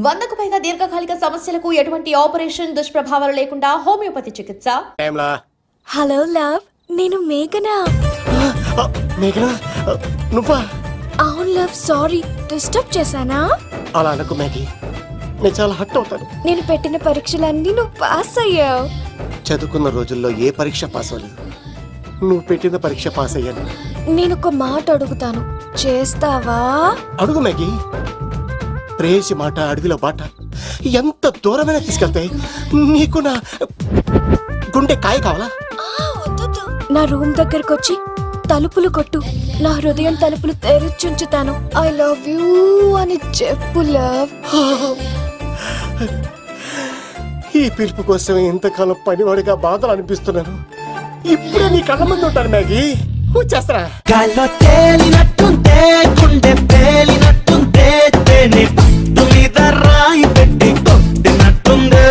100కు పైగా దీర్ఘకాలిక సమస్యలకు ఎటువంటి ఆపరేషన్ దుష్ప్రభావాలు లేకుండా హోమియోపతి చికిత్స. హలో లవ్, నేను మేఘనా. మేఘనా నువ్వా? అవును లవ్, సారీ డిస్టర్బ్ చేశానా? అలా అనకు మ్యాగీ, నేను చాలా హర్ట్ అవుతాను. నేను పెట్టిన పరీక్షలన్నీ నువ్వు పాస్ అయ్యావు. చదువుకున్న రోజుల్లో ఏ పరీక్ష పాస్ అవ్వలేదు, నువ్వు పెట్టిన పరీక్ష పాస్ అయ్యాను. నేను ఒక మాట అడుగుతాను, చేస్తావా? అడుగు మ్యాగీ. ప్రేయసి మాట అడవిలో బాట ఎంత దూరమైనా తీసుకెళ్తాయి. నీకు నా గుండె కాయ కావాలా? నా రూమ్ దగ్గరకు వచ్చి తలుపులు కొట్టు, నా హృదయం తలుపులు తెరిచుంచుతాను. ఐ లవ్ యూ అని చెప్పు లవ్. ఈ పిలుపు కోసం ఇంతకాలం పనివాడిగా బాధలు అనిపిస్తున్నాను. ఇప్పుడే నీ కళ్ళ ముందు ఉంటాను మ్యాగీ, వచ్చేస్తారా? గాల్లో తేలినట్టుంటే గుండె పేలినట్టుంటే తేనె పట్టు మీద రాయి పెట్టి కొట్టినట్టుందే,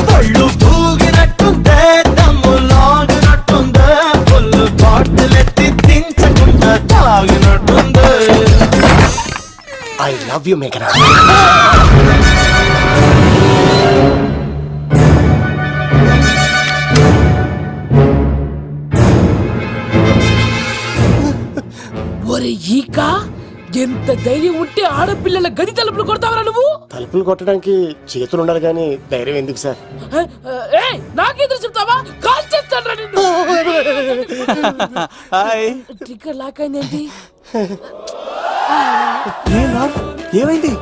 పళ్ళు పూగినట్టుంటే దమ్ము లాగినట్టుందే, ఫుల్ బాటిల్ ఎత్తి దించకుండా తాగినట్టుందే. ఐ లవ్ యూ మేఘనా. ఒరే ఈక, ఎంత ధైర్యం ఉంటే ఆడపిల్లల గది తలుపులు కొడతావరా నువ్వు? తలుపులు కొట్టడానికి చేతులు ఉండాలి కానీ ధైర్యం ఎందుకు సార్? నాకెదురు చెప్తావా? కాల్ చేస్తాను నిన్ను. ట్రిగ్గర్ లాక్ అయిందేంటి? ఏమైంది?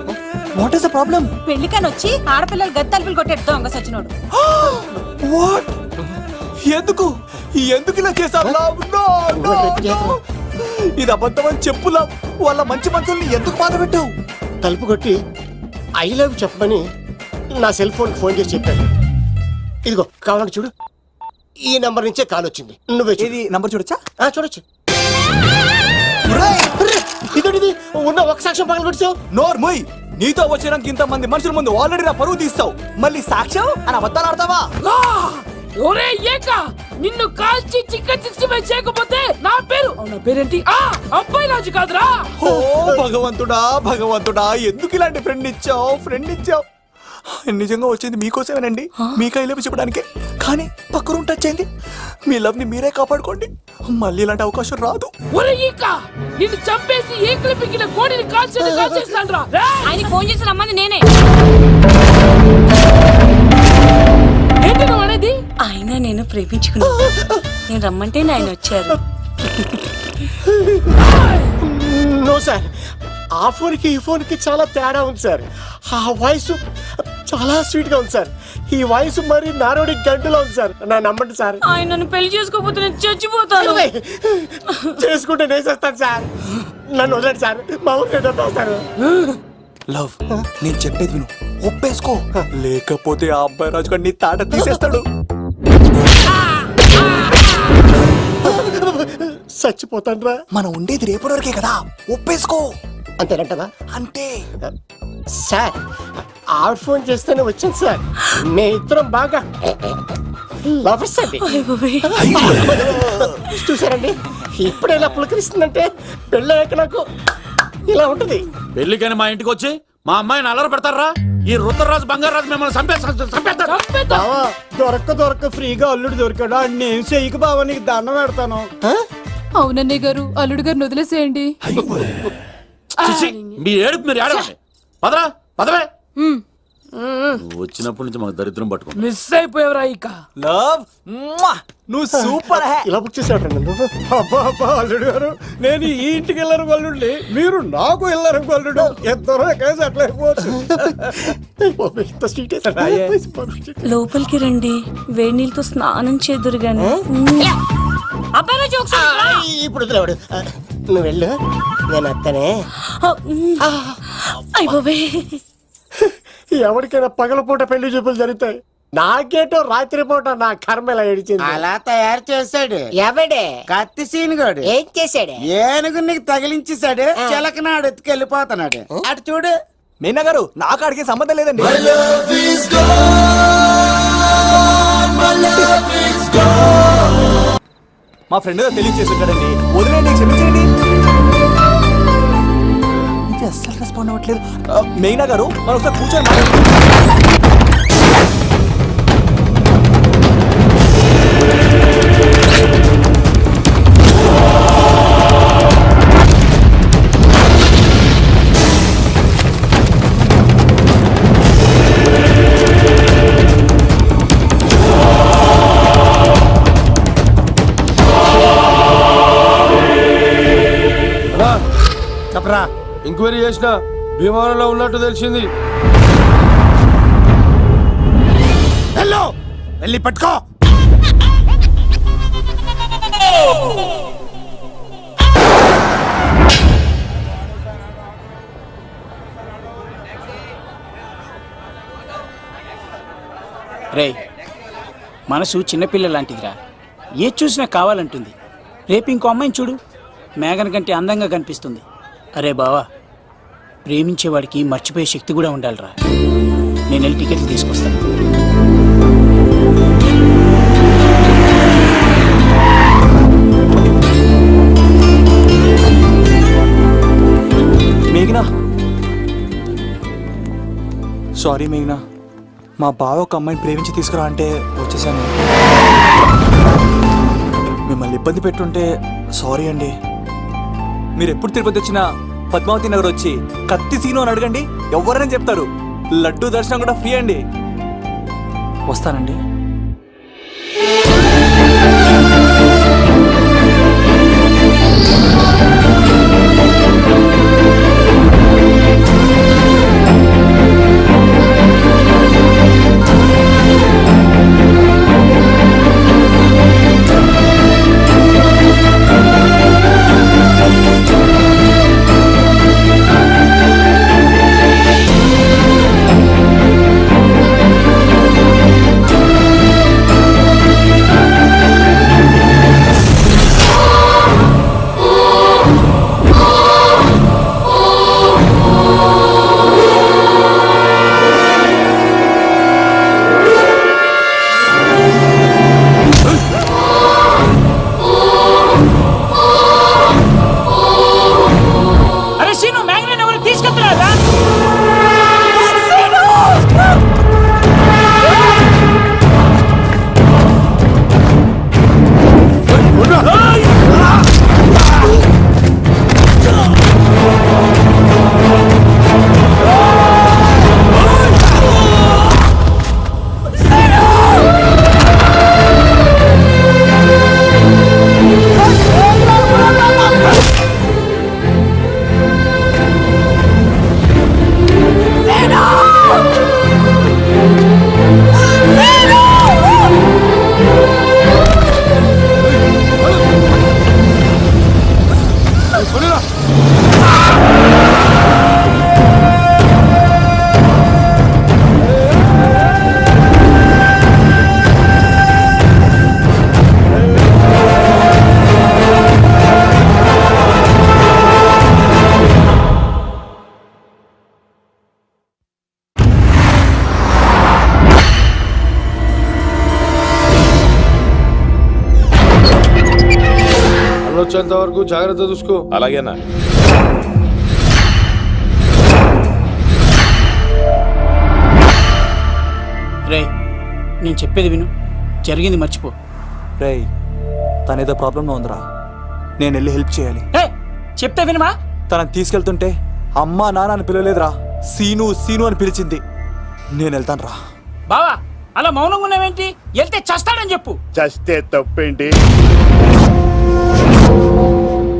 What is the problem? పెళ్లికని వచ్చి ఆడపిల్లలు గది తలుపులు కొట్టే దొంగ సచ్చినోడు. వాట్? ఎందుకు ఎందుకు ఇలా చేశారు? ఇది అబద్ధమని చెప్పులా. వాళ్ళ మంచి మనసుల్ని ఎందుకు బాధ పెట్టావు? తలుపు కొట్టి ఐ లవ్ చెప్పమని నా సెల్ ఫోన్ చేసి చెప్పాను. ఇదిగో కావాలంటే చూడు, ఈ నంబర్ నుంచే కాల్ వచ్చింది. నువ్వే ఇది నంబర్ చూడొచ్చా? చూడొచ్చు. ఇదోటిది ఉన్న ఒక సాక్ష్యం పగల కొట్టావు. నోర్ మొయ్, నీతో వచ్చినాక ఇంత మంది మనుషుల ముందు ఆల్రెడీ నా పరువు తీస్తావు, మళ్ళీ సాక్ష్యం అని అబద్ధాలు ఆడతావా? ఒరే ఏక, నిన్ను కాల్చి చికెన్ 65 చేయకపోతే నా పేరేంటి? అబ్బాయి రాజు కాదురా. ఓ భగవంతుడా భగవంతుడా, ఎందుకు ఇలాంటి ఫ్రెండ్ ఇచ్చావు? నిజంగా వచ్చింది మీకోసమేనండి, మీకు ఐ లవ్ చెప్పడానికే. కానీ పక్క రూమ్ టచ్ అయింది. మీ లవ్ ని మీరే కాపాడుకోండి, మళ్ళీ ఇలాంటి అవకాశం రాదు. ఒరే ఈక, నిన్ను చంపేసి ఏకలు పిగిన కోడిని కాల్చేస్తాను రా. ఆయన ఫోన్ చేసి రమ్మని నేనే. ఏంటి నువ్వు అనేది? ఆయన నేను ప్రేమించుకున్నా, నేను రమ్మంటే ఆయన వచ్చారు. నో సార్, ఆ ఫోన్కి ఈ ఫోన్కి చాలా తేడా ఉంది సార్. ఆ వాయిస్ చాలా స్వీట్ గా ఉంది సార్. ఈ వాయిస్ మరి నారోడి గంటలో ఉంది సార్. నా నమ్మండి సార్. ఆయన నన్ను పెళ్లి చేసుకోకపోతే నేను చచ్చిపోతాను. చేసుకుంటే నేను చేస్తాను సార్. నన్ను వదలండి సార్, మా ఊరికి డబ్బేస్తారు. లవ్, నేను చెప్పేది విను, ఒప్పేసుకో, లేకపోతే ఆ అబ్బాయి రాజు గారు నీ తాట తీసేస్తాడు. చచ్చిపోతాను రా. మనం ఉండేది రేపటి వరకే కదా, ఒప్పేసుకో. అంతేనంటవా? అంటే సార్, ఆవిడ ఫోన్ చేస్తేనే వచ్చాను సార్. మే ఇద్దరం బాగా లవర్స్ అండి. చూసారండి, ఇప్పుడే ఇలా పులకరిస్తుందంటే పెళ్ళయ్యాక నాకు ఇలా ఉంటుంది. పెళ్లికని మా ఇంటికి వచ్చి మా అమ్మాయిని అల్లరి పెడతారా? ఈ రుద్రరాజు బంగారాజు మిమ్మల్ని చంపేస్తారు. దొరక్క ఫ్రీగా అల్లుడు దొరికాడు. నేను చెయ్యికి బావ, నీకు దండం పెడతాను. అవునన్నయ్య గారు, అల్లుడు గారిని వదిలేసేయండి. మీ ఏడుపు మీరు ఏడవండి. పదరా పదవే. వచ్చినప్పటి నుంచి మాకు దరిద్రం పట్టుకో. మిస్ అయిపోయావురా ఈక. లవ్, నువ్వు సూపర్. ఇలా బుక్ చేసాడు నన్ను. అబ్బా అల్లుడు గారు, నేను ఈ ఇంటికి వెళ్ళరు గల్లుండి, మీరు నాకు వెళ్ళరు గల్లుడు. ఇద్దరు కేసు అట్లా అయిపోవచ్చు. లోపలికి రండి, వేడి నీళ్ళతో స్నానం చేదురు గాని. అబ్బాయి రాజు ఇప్పుడు వదిలేవాడు. నువ్వు వెళ్ళు, నేను అత్తనే. అయిపోయి ఎవరికైనా పగలపూట పెళ్లి చూపులు జరుగుతాయి, నాకేటో రాత్రిపూట నా కర్మ ఇలా ఏడిచింది. అలా తయారు చేశాడు ఎవడే? కత్తి సీనుగాడు. ఏం చేశాడు? ఏనుగునికి తగిలించేశాడు, చిలకనాడు ఎత్తుకెళ్ళిపోతున్నాడు. అటు చూడు. మీనా గారు, నాకు అడిగే సంబంధం లేదండి. మా ఫ్రెండ్ తెలియచేసి ఉంటాడండి, వదిలేండి, క్షమించండి. ఏంటి అస్సలు రెస్పాండ్ అవ్వట్లేదు? మేఘనా గారు మనం ఒకసారి కూర్చొని మాట్లాడుకుందాం. చెప్పరా, ఎంక్వైరీ చేసిన విమానంలో ఉన్నట్టు తెలిసింది. హలో, వెళ్ళి పట్టుకో. రేయ్, మనసు చిన్నపిల్ల లాంటిదిరా. ఏ చూసినా కావాలంటుంది. రేపు ఇంకో అమ్మాయిని చూడు, మేఘన కంటే అందంగా కనిపిస్తుంది. అరే బావా, ప్రేమించేవాడికి మర్చిపోయే శక్తి కూడా ఉండాలిరా. నేను వెళ్ళి టికెట్లు తీసుకొస్తాను. మేఘనా, సారీ మేఘనా, మా బావ ఒక అమ్మాయిని ప్రేమించి తీసుకురా అంటే వచ్చేసాను. మిమ్మల్ని ఇబ్బంది పెట్టుంటే సారీ అండి. మీరు ఎప్పుడు తిరుపతి వచ్చినా పద్మావతి నగర్ వచ్చి కత్తి సీను అని అడగండి, ఎవరైనా చెప్తారు. లడ్డూ దర్శనం కూడా ఫ్రీ అండి. వస్తానండి. వచ్చేంత వరకు జాగ్రత్త చూసుకో. అలాగేనా? రే, నేను చెప్పేది విను, జరిగింది మర్చిపో. రేయ్, తనేదో ప్రాబ్లంలో ఉందిరా, నేను వెళ్ళి హెల్ప్ చేయాలి. చెప్తే వినమా? తనని తీసుకెళ్తుంటే అమ్మా నాన్న అని పిలవలేదురా, సీను సీను అని పిలిచింది. నేను వెళ్తాను రా. బావా, అలా మౌనంగా ఉన్నావేంటి? వెళ్తే చస్తాడని చెప్పు. చస్తే తప్పేంటి?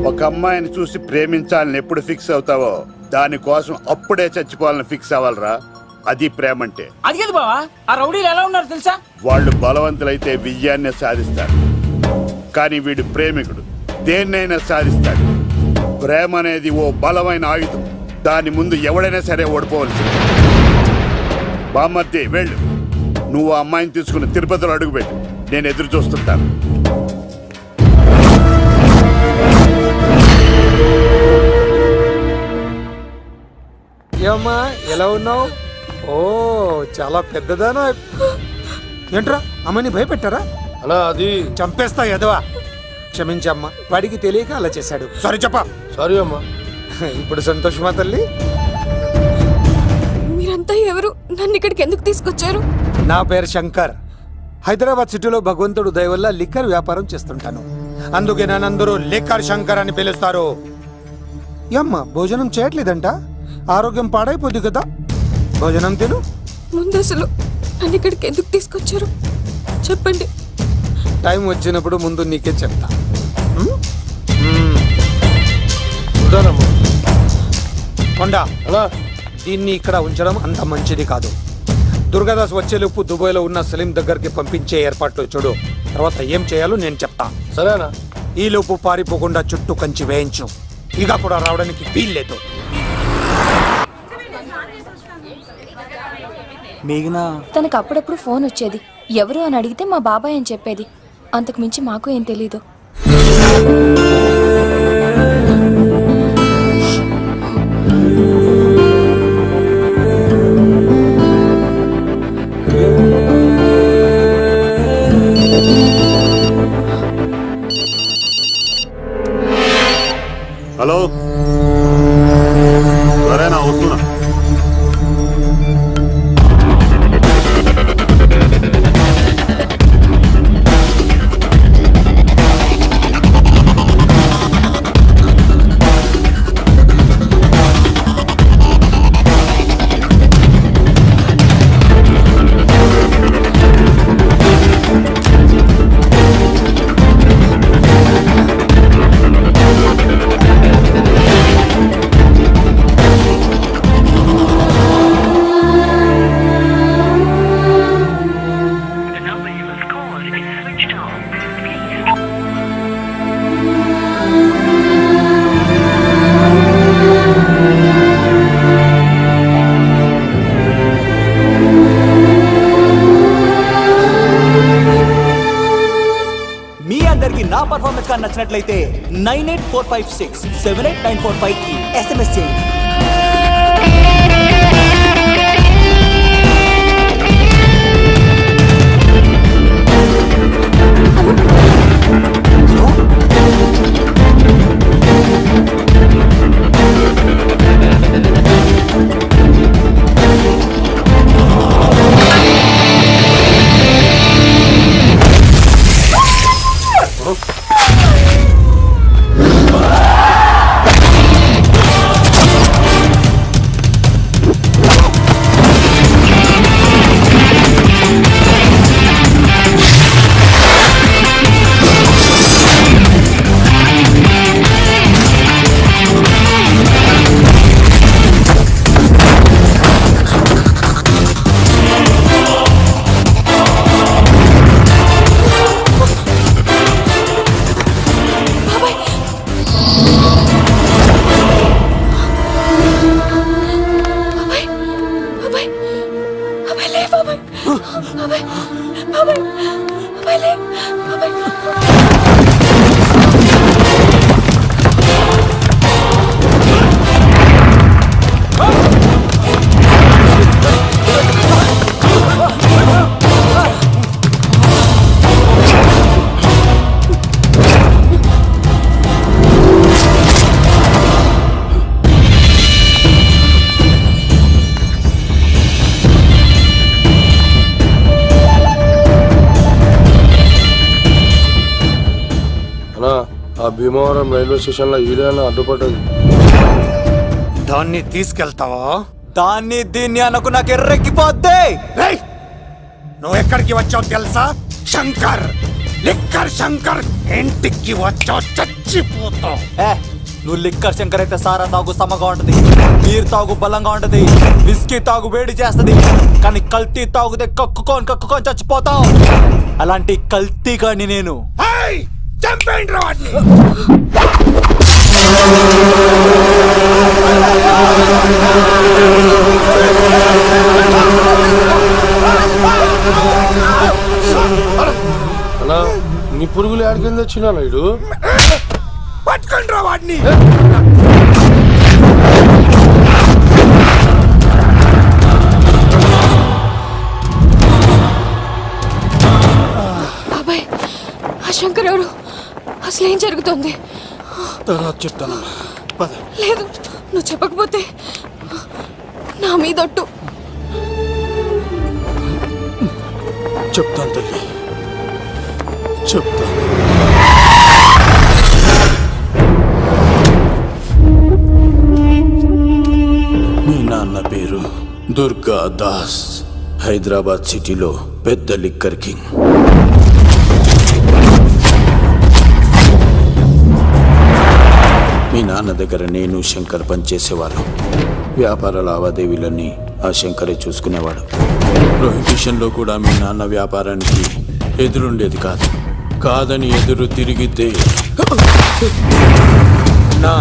ఒక అమ్మాయిని చూసి ప్రేమించాలని ఎప్పుడు ఫిక్స్ అవుతావో దానికోసం అప్పుడే చచ్చిపోవాలని ఫిక్స్ అవ్వాలరా. అది ప్రేమంటే. అది కాదు బావా, ఆ రౌడీలు ఎలా ఉన్నారు తెలుసా? వాళ్ళు బలవంతులైతే విజయాన్ని సాధిస్తారు, కానీ వీడు ప్రేమికుడు, దేన్నైనా సాధిస్తాడు. ప్రేమ అనేది ఓ బలమైన ఆయుధం, దాని ముందు ఎవడైనా సరే ఓడిపోవలసింది. బామ్మర్ది వెళ్ళు, నువ్వు ఆ అమ్మాయిని తీసుకుని తిరుపతిలో అడుగుపెట్టు, నేను ఎదురు చూస్తుంటాను. ఏమ్మా, ఎలా ఉన్నావు? ఓ, చాలా పెద్దదానా. ఏంట్రా, అమ్మని భయపెట్టారా? అలా అది చంపేస్తా ఎదవా. క్షమించమ్మా, వాడికి తెలియక అలా చేశాడు. సారీ చెప్పా. సారీ అమ్మా. ఇప్పుడు సంతోషమా తల్లి? మీరంతా ఎవరు? నన్ను ఇక్కడికి ఎందుకు తీసుకొచ్చారు? నా పేరు శంకర్. హైదరాబాద్ సిటీలో భగవంతుడు దయ వల్ల లిక్కర్ వ్యాపారం చేస్తుంటాను. అందుకే నన్నందరూ లిక్కర్ శంకర్ అని పిలుస్తారు. యమ్మ భోజనం చేయట్లేదంట, ఆరోగ్యం పాడైపోద్ది కదా. భోజనం తిను. ముందు అసలు నన్ను ఇక్కడికి ఎందుకు తీసుకొచ్చారు చెప్పండి. టైం వచ్చినప్పుడు ముందు నీకే చెప్తా. కొండా, దీన్ని ఇక్కడ ఉంచడం అంత మంచిది కాదు. దుర్గాదాస్ వచ్చేలోపు దుబాయ్లో ఉన్న సలీం దగ్గరికి పంపించే ఏర్పాట్లు చూడు. తర్వాత ఏం చేయాలో నేను చెప్తా. సరేనా? ఈ లోపు పారిపోకుండా చుట్టూ కంచి వేయించు. ఇక కూడా రావడానికి వీల్లేదు. మేఘనా, తనకు అప్పుడప్పుడు ఫోన్ వచ్చేది. ఎవరు అని అడిగితే మా బాబాయ్ అని చెప్పేది. అంతకు మించి మాకు ఏం తెలీదు. హలో, సరేనా? వస్తున్నా. నా పర్ఫార్మెన్స్ కానీ నచ్చినట్లయితే 9845678945 కి SMS చేయండి. భీమవరం రైల్వే స్టేషన్ లో ఈడేనా అడ్డుపడ్డది. దాన్ని తీసుకెళ్తావా? దాన్ని దీన్ని అనకు నాకు ఎర్రెక్కిపోద్ది. నువ్వు ఎక్కడికి వచ్చావు తెలుసా? శంకర్, లిక్కర్ శంకర్ ఇంటికి వచ్చావు, చచ్చిపోతావు. నువ్వు లిక్కర్ శంకర్ అయితే సారా తాగు సమగా ఉంటది, నీరు తాగు బలంగా ఉంటది, విస్కీ తాగు వేడి చేస్తది. కానీ కల్తీ తాగుతే కక్కుకొని చచ్చిపోతావు. అలాంటి కల్తీ కాని నేను. చంపేయండి వాడిని. అన్నా, నీ పురుగులు ఆడికింద వచ్చినా ఇడు పట్టుకోండి రా వాడిని. బాబాయ్, ఆ శంకర్ ఎవరు? అసలు ఏం జరుగుతుంది? తర్వాత చెప్తాను. లేదు, నువ్వు చెప్పకపోతే నా మీదొట్టు. చెప్తాను తల్లి, చెప్తాను. మీ నాన్న పేరు దుర్గా దాస్. హైదరాబాద్ సిటీలో పెద్ద లిక్కర్ కింగ్. మీ నాన్న దగ్గర నేను శంకర్ పనిచేసేవాళ్ళం. వ్యాపార లావాదేవీలన్నీ ఆ శంకరే చూసుకునేవాడు. ప్రొహిబిషన్లో కూడా మీ నాన్న వ్యాపారానికి ఎదురుండేది కాదు. కాదని ఎదురు తిరిగితే నా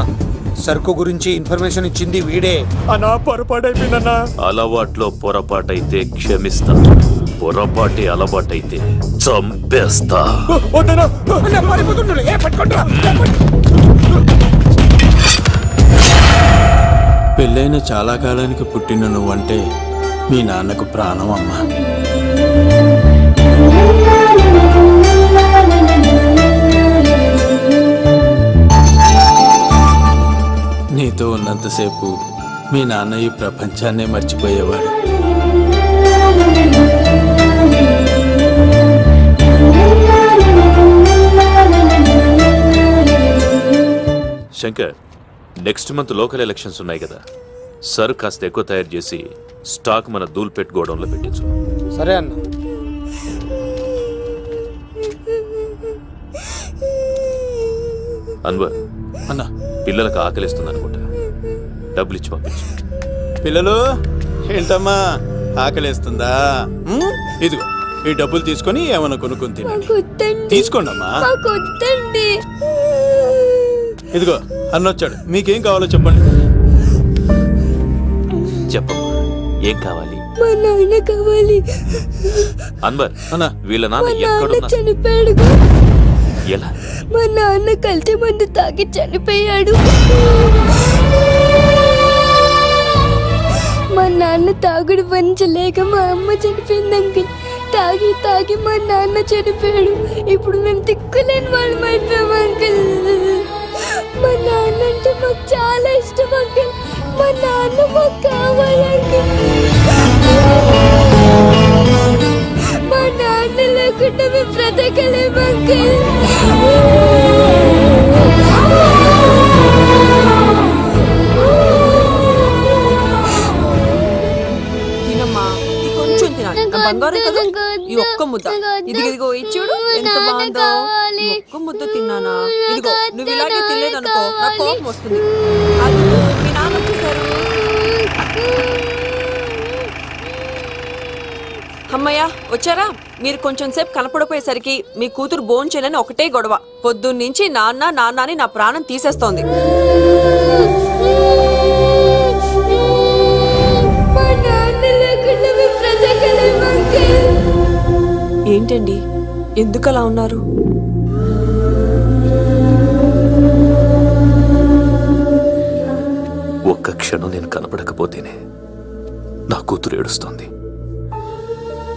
సరుకు గురించి ఇన్ఫర్మేషన్ ఇచ్చింది వీడే. అనా పొరపాటైపోయిందన్నా. అలవాట్లో పొరపాటైతే క్షమిస్తా, పొరపాటి అలవాటైతే చంపేస్తా. పెళ్ళైన చాలా కాలానికి పుట్టిన నువ్వంటే మీ నాన్నకు ప్రాణం అమ్మా. నీతో ఉన్నంతసేపు మీ నాన్న ఈ ప్రపంచాన్నే మర్చిపోయేవాడు. Shankar, next month local elections ఉన్నాయి కదా, సర్ కాస్త ఎక్కువ తయారు చేసి స్టాక్ మన దూల్పేట్ గోడౌన్లో పెట్టించు. సరే అన్న. అన్వర్ అన్న, పిల్లలకు ఆకలిస్తుంది అనుకుంటా, డబ్బులు ఇచ్చి పంపించు. పిల్లలు ఏంటమ్మా ఆకలేస్తుందా? ఇదిగో ఈ డబ్బులు తీసుకొని ఏమన్నా కొనుక్కొని తినండి. తీసుకోండి అమ్మా. ఇదిగో అన్నొచ్చాడు, మీకేం కావాలో చెప్పండి. చెప్పమ్మా, ఏం కావాలి? మా నాన్న కావాలి. అన్వర్ అన్న, వీళ్ళ నాన్న మా నాన్న ఎక్కడున్నా? చనిపోయాడు. ఎలా? మా నాన్న కల్తీ మందు తాగి చనిపోయాడు. మా నాన్న తాగుడు భరించలేక మా అమ్మ చనిపోయింది అంకుల్. తాగి తాగి మా నాన్న చనిపోయాడు. ఇప్పుడు మేము తిక్కులేని వాళ్ళం అయిపోయాం అంకుల్. మా నాన్న అంటే మాకు చాలా ఇష్టం అంకుల్. మా నాన్న మాకు కావాలి అంకుల్. మా నాన్న లేకుండా మేము బ్రతకలేము అంకుల్. తినమ్మా, ఇది కొంచెం తినాలి. నా బంగారం కదా, ఈ ఒక్క ముద్ద. ఇదిగో ఇచ్చుడు ఎంత బాగుందో. ఈ ఒక్క ముద్ద తిన్నానా? ఇదిగో నువ్వు ఇలాగే తినలేదనుకో నా కోపం వస్తుంది. అది మీ నాన్న వచ్చేసారు. అమ్మయ్య వచ్చారా? మీరు కొంచెం సేపు కనపడిపోయేసరికి మీ కూతురు భోంచేయాలని ఒకటే గొడవ. పొద్దున్నుంచి నాన్న నాన్న అని నా ప్రాణం తీసేస్తోంది. ఏంటండి, ఎందుకు అలా ఉన్నారు? ఒక్క క్షణం నేను కనపడకపోతేనే నా కూతురు ఏడుస్తోంది.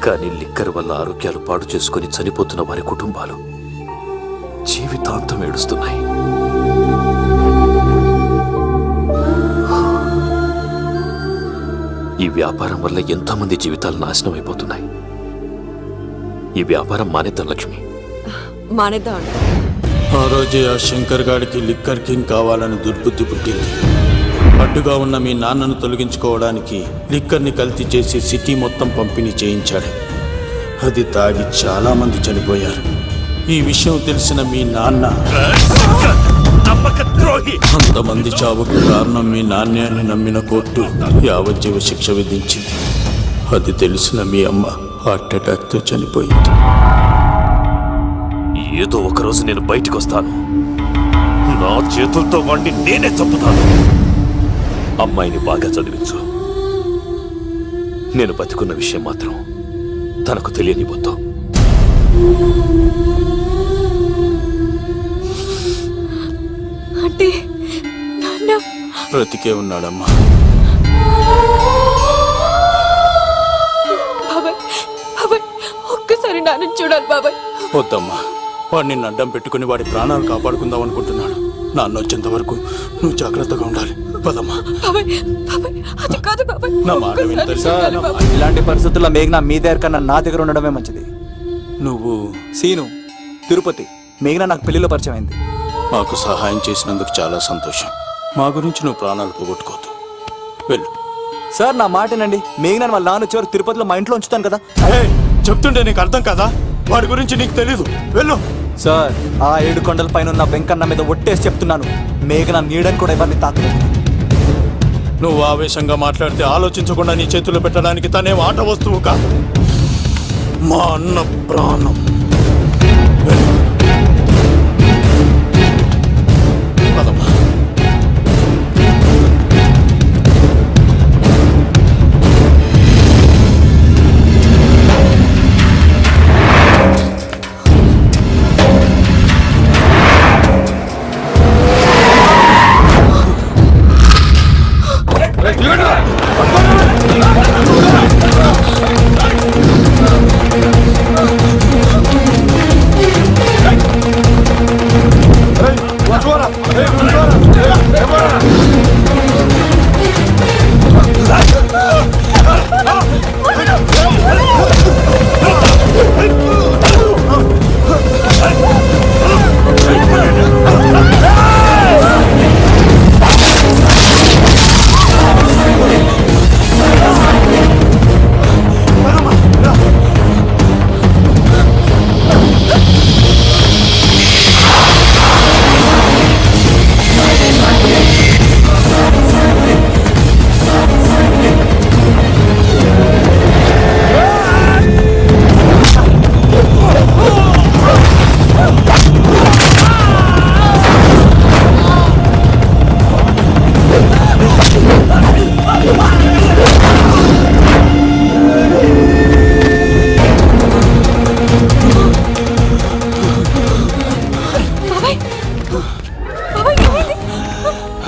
కానీ లిక్కర్ వల్ల ఆరోగ్యాలు పాడు చేసుకుని చనిపోతున్న వారి కుటుంబాలు జీవితాంతం ఏడుస్తున్నాయి. ఈ వ్యాపారం వల్ల ఎంతోమంది జీవితాలు నాశనం అయిపోతున్నాయి. ఈ వ్యాపారం మానేద్దాం లక్ష్మి. మానేద్దాం. ఆ రోజే ఆ శంకర్ గాడికి లిక్కర్ కింగ్ కావాలని దుర్బుద్ధి పుట్టింది. అడ్డుగా ఉన్న మీ నాన్నను తొలగించుకోవడానికి లిక్కర్ని కల్తీ చేసి సిటీ మొత్తం పంపిణీ చేయించాడు. అది తాగి చాలా మంది చనిపోయారు. ఈ విషయం తెలిసిన మీ నాన్న అంతమంది చావుకు కారణం మీ నాణ్యాన్ని నమ్మిన కోర్టు యావజ్జీవ శిక్ష విధించింది. అది తెలిసిన మీ అమ్మ హార్ట్ అటాక్తో చనిపోయింది. ఏదో ఒకరోజు నేను బయటకు వస్తాను, నా చేతులతో వాడిని నేనే చంపుతాను. అమ్మాయిని బాగా చదివించు. నేను బతికున్న విషయం మాత్రం తనకు తెలియనిపోతాం. అంటే నాన్న బ్రతికే ఉన్నాడమ్మా. బాబాయ్, బాబాయ్ ఒక్కసారి నాన్న చూడాలి బాబాయ్. వద్దమ్మా, వాడిని అడ్డం పెట్టుకుని వాడి ప్రాణాలు కాపాడుకుందాం అనుకుంటున్నాడు. నాన్న వచ్చేంత వరకు నువ్వు జాగ్రత్తగా ఉండాలి. పదమ్మా. బాబాయ్ బాబాయ్ అది కాదు బాబాయ్. నా మాట వింటారు సార్ ఇలాంటి పరిస్థితుల్లో మేఘన మీ దగ్గర కన్నా నా దగ్గర ఉండడమే మంచిది. నువ్వు సీను తిరుపతి మేఘన నాకు పెళ్లిలో పరిచయం అయింది. మాకు సహాయం చేసినందుకు చాలా సంతోషం. మా గురించి నువ్వు ప్రాణాలు పోగొట్టుకోవద్దు. వెళ్ళు. సార్ నా మాటనండి, మేఘన వాళ్ళ నాన్న వచ్చేవారు తిరుపతిలో మా ఇంట్లో ఉంచుతాను కదా. చెప్తుంటే నీకు అర్థం కదా? వాడి గురించి నీకు తెలీదు. వెళ్ళు. సార్ ఆ 7 కొండల పైన ఉన్న వెంకన్న మీద ఒట్టేసి చెప్తున్నాను, మేఘన నీడని కూడా ఎవరిని తాకలేదు. నువ్వు ఆవేశంగా మాట్లాడితే ఆలోచించకుండా నీ చేతుల్లో పెట్టడానికి తనే ఆట వస్తువు కాదు, మా అన్న ప్రాణం. వెళ్ళు. పదమ్మా.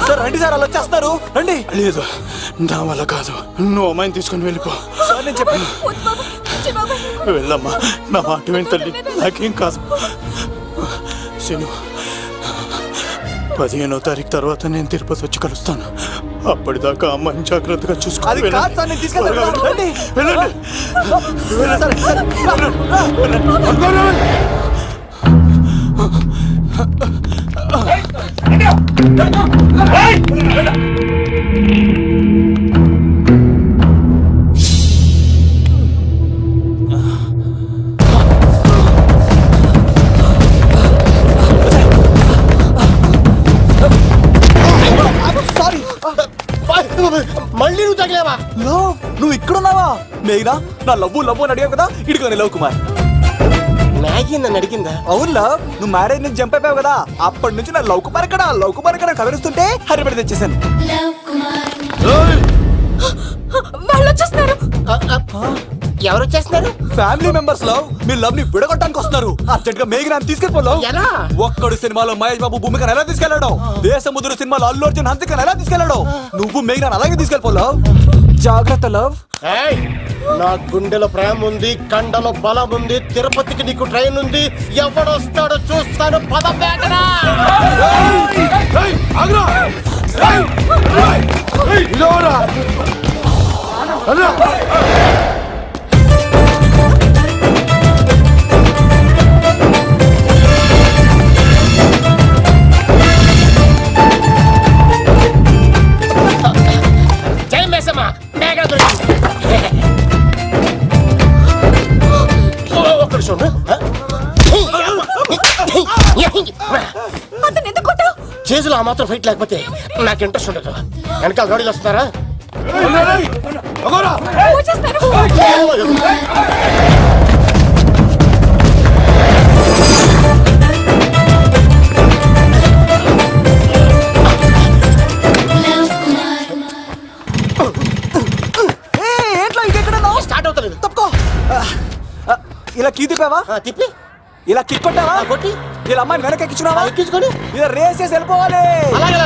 సార్ రండి సార్, అలా వచ్చేస్తారు. రండి. లేదు, నా వల్ల కాదు. నువ్వు అమ్మాయిని తీసుకుని వెళ్ళిపో. సార్ నేను చెప్పాను. వెళ్ళమ్మా, నా మాట విని తల్లి. నాకేం కాదు. శను, 15వ తారీఖు తర్వాత నేను తిరుపతి వచ్చి కలుస్తాను. అప్పటిదాకా అమ్మాయిని జాగ్రత్తగా చూసుకో. అది కాదు సార్, నేను తీసుకెళ్తాను. రండి. వెళ్ళండి. మళ్ళీ నువ్వు తగిలేవా? నువ్వు ఇక్కడున్నావా? మేఘనా నా లవ్వు అని అడిగావు కదా, ఇడిగోని లవ్ కుమార్. మ్యాగీ నన్ను అడిగిందా? అవును లవ్, నువ్వు మ్యారేజ్ నుంచి జంప్ అయిపోయావు కదా, అప్పటి నుంచి నా లవ్ కుమార్ ఇక్కడ కలుస్తుంటే హరిపడి తెచ్చేసాను. వాళ్ళు వచ్చేస్తున్నారు. ఎవరు వచ్చేస్తున్నారు? ఫ్యామిలీ మెంబర్స్ లవ్ మీ లవ్ ని విడగొట్టడానికి వస్తున్నారు. అర్జెంట్ గా మేఘనాన్ని తీసుకెళ్ళిపోలేవు. ఎలా? ఒక్కడు సినిమాలో మహేష్ బాబు భూమికను ఎలా తీసుకెళ్ళాడు, దేశముద్రు సినిమాలో అల్లు అర్జున్ హన్సికను ఎలా తీసుకెళ్ళాడు, నువ్వు మేఘనాన్ని అలాగే తీసుకెళ్ళిపోలేవు. జాగ్రత్త లవ్. నా గుండెలో ప్రేమ ఉంది, కండలో బలం ఉంది, తిరుపతికి నీకు ట్రైన్ ఉంది. ఎవడొస్తాడో చూస్తాను. పద బేకరా. జై మేసమ్మ, మేఘన దొరికింది. ఒక్కడు చూడు. అతను ఎందుకు కొట్టావు? చేతులు ఆ మాత్రం ఫైట్ లేకపోతే నాకు ఇంట్రెస్ట్ ఉండదు. వెనకాల గాడీలు వస్తున్నారా? వచ్చేస్తారు. స్టార్ట్ అవుతలేదు. తప్పుకో. ఇలా కీ తిప్పావా? తిప్పి ఇలా కిక్ కొట్టావా? కొట్టి ఇలా అమ్మాయిని వెనక ఎక్కించున్నావా? ఎక్కించుకొని ఇలా రేస్ చేసి వెళ్ళిపోవాలి. అలాగే